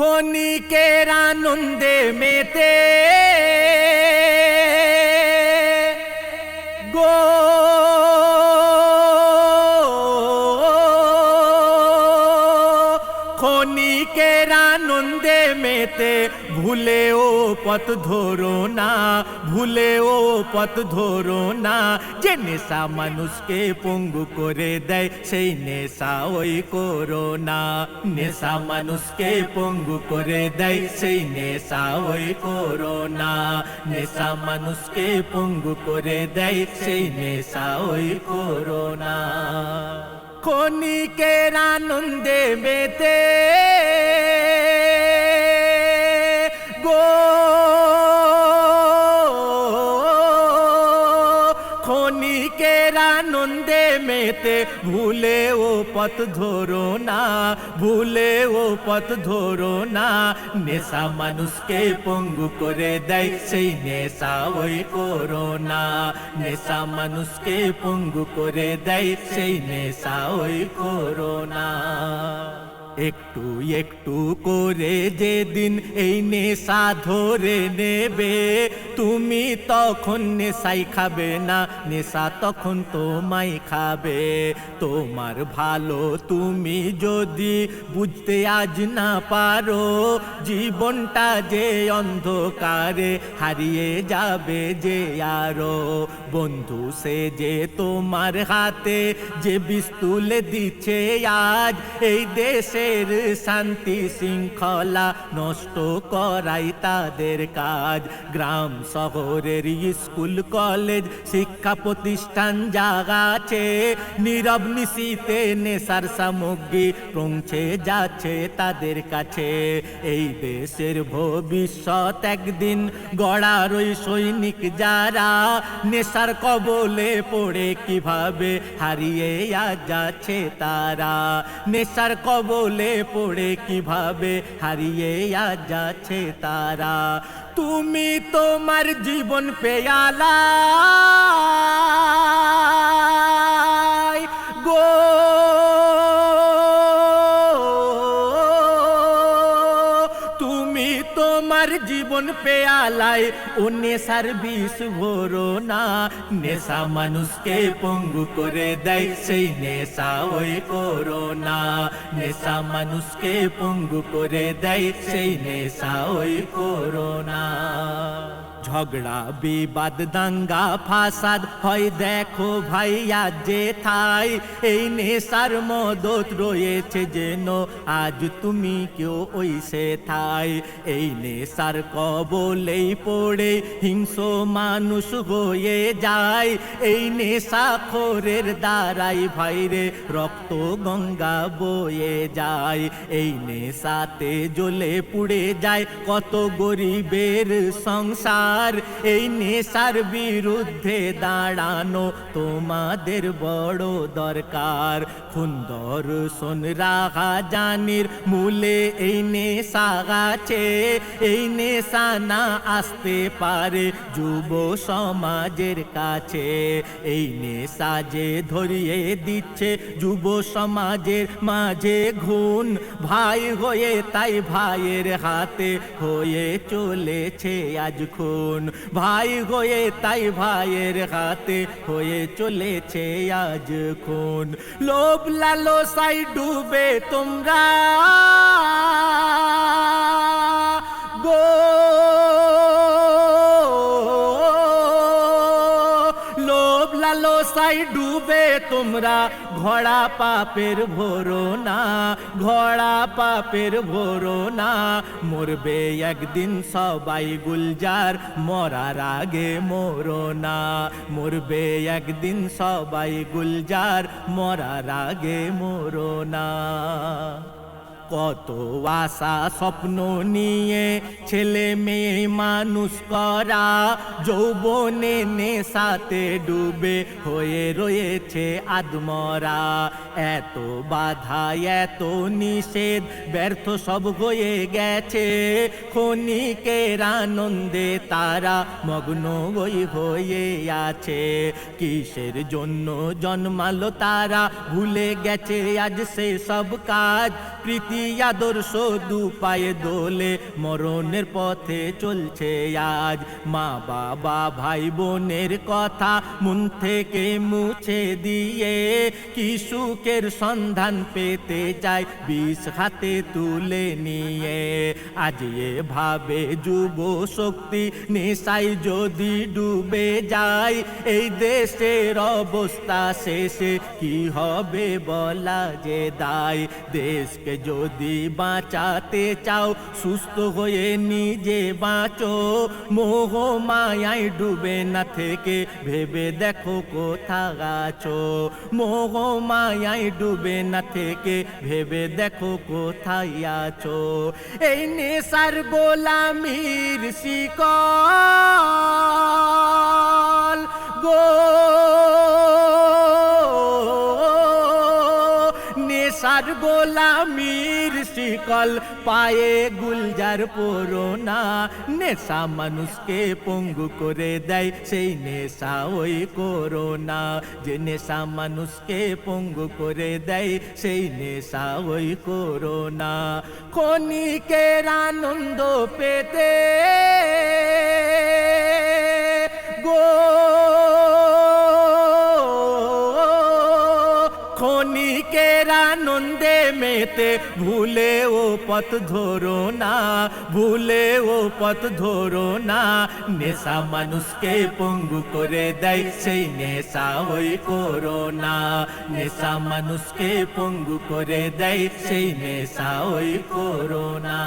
ক্ষণিকের আনন্দে মেতে গো ক্ষণিকের আনন্দে মেতে ভুলেও পথ ধরো না, ভুলেও পথ ধরো না। যে নেশা মানুষকে পঙ্গু করে দেয় সেই নেশা ওই করো না। নেশা মানুষকে পঙ্গু করে দেয় সেই নেশা ওই করো না। নেশা মানুষকে পঙ্গু করে দেয় সেই নেশা ওই করো না। ক্ষণিকের আনন্দে মেতে গো ক্ষণিকের আনন্দে মেতে ভুলেও পথ ধরো না, ভুলেও পথ ধরো না। নেশা মানুষকে পঙ্গু করে দেয় সেই নেশা ওই করো না। নেশা মানুষকে পঙ্গু করে দেয় সেই নেশা ওই করো না। একটু একটু করে যেদিন এই নেশা ধরে নেবে তুমি তখন নেশাই খাবে না, নেশা তখন তোমায় খাবে। তোমার ভালো তুমি যদি বুঝতে আজ না পারো জীবনটা যে অন্ধকারে হারিয়ে যাবে যে আরো। বন্ধু সে যে তোমার হাতে যে বিষ তুলে দিচ্ছে আজ এই দেশে শান্তি শৃঙ্খলা নষ্ট করাই তাদের কাজ। গ্রাম শহরের স্কুল কলেজ শিক্ষা প্রতিষ্ঠান জাগাছে নীরব নিশীতে নেশার সামগ্রী পৌঁছে যাচ্ছে তাদের কাছে। এই দেশের ভবিষ্যৎ একদিন গড়ার ওই সৈনিক যারা নেশার কবলে পড়ে কিভাবে হারিয়ে যাচ্ছে তারা। নেশার কবলে পড়ে কিভাবে হারিয়ে যাচ্ছে তারা। তুমি তোমার জীবন পেয়ালা গো তুমি তোমার জীবন পেয়ালায় ও নেশার বিষ ভরো না। নেশা মানুষকে পঙ্গু করে দেয় সেই নেশা ওই করো না। নেশা মানুষকে পঙ্গু করে দেয় সেই নেশা ওই করো না। ঝগড়া বিবাদ দাঙ্গা ফাসাদ হয় দেখো ভাই আজ যে থাই এই নেশার মদত রয়েছে যেন আজ তুমি কেউ ওই সে থাই। এই নেশার কবলেই পড়ে হিংস্র মানুষ হয়ে যায় এই নেশাখোরের দ্বারাই ভাইরে রক্ত গঙ্গা বয়ে যায়। এই নেশাতে জ্বলে পুড়ে যায় কত গরিবের সংসার। এই নেশার বিরুদ্ধে দাঁড়ানো তোমাদের বড় দরকার। সুন্দর সোন রাখা জানির মূলে এই নেশা আছে। এই নেশা না আসতে পারে যুব সমাজের কাছে। এই নেশা যে ধরিয়ে দিচ্ছে যুব সমাজের মাঝে ঘুণ। ভাই হয়ে তাই ভাইয়ের হাতে হয়ে চলেছে আজ খুন। ভাই হয়ে তাই ভাইয়ের হাতে হয়ে চলেছে আজ খুন। লোভ লালসায় ডুবে তোমরা গো লোভ লালসায় ডুবে তোমরা ঘোড়া পাপের ভরো না, ঘোড়া পাপের ভরো না। মরবে একদিন সবাই গুলজার মরার আগে মরো না। মরবে একদিন সবাই গুলজার মরার আগে মরো না। কত আশা স্বপ্ন নিয়ে ছেলে মেয়ে মানুষ করা যৌবনে নেশাতে ডুবে হয়ে রয়েছে আদমরা। এত বাধা এত নিষেধ ব্যর্থ সব হয়ে গেছে ক্ষণিকের আনন্দে তারা মগ্ন হয়ে আছে। কিসের জন্য জন্মালো তারা ভুলে গেছে আজ সে সব কাজ। প্রীতি আদর্শ দু পায়ে দোলে মরণের পথে চলছে আজ। মা বাবা ভাই বোনের কথা মন থেকে মুছে দিয়ে কি সুখের সন্ধান পেতে চায় বিষ হাতে তুলে নিয়ে। আজ এভাবে যুব শক্তি নেশায় যদি ডুবে যায়, এই দেশের অবস্থা শেষে কি হবে বলা যে দায়। দেশকে যদি বাঁচাতে চাও সুস্থ হয়ে নিজে বাঁচো, মোহ মায়ায় ডুবে না থেকে ভেবে দেখো কোথা আছো। মোহ মায়ায় ডুবে না থেকে ভেবে দেখো কোথায় আছো। এই নেশার গোলামির শিকল গো, নেশার গোলামির শিকল পায়ে গুলজার পরোনা। নেশা মানুষকে পঙ্গু করে দেয় সেই নেশা ওই করোনা। যে নেশা মানুষকে পঙ্গু করে দেয় সেই নেশা ওই করোনা। ক্ষণিকের আনন্দ পেতে গো, ক্ষণিকের আনন্দে মেতে ভুলে ও পথ ধরো না, ভুলে ও পথ ধরো না। নেশা মানুষকে পঙ্গু করে দেয় সেই নেশা ওই করোনা। নেশা মানুষকে পঙ্গু করে দেয় সেই নেশা ওই করোনা।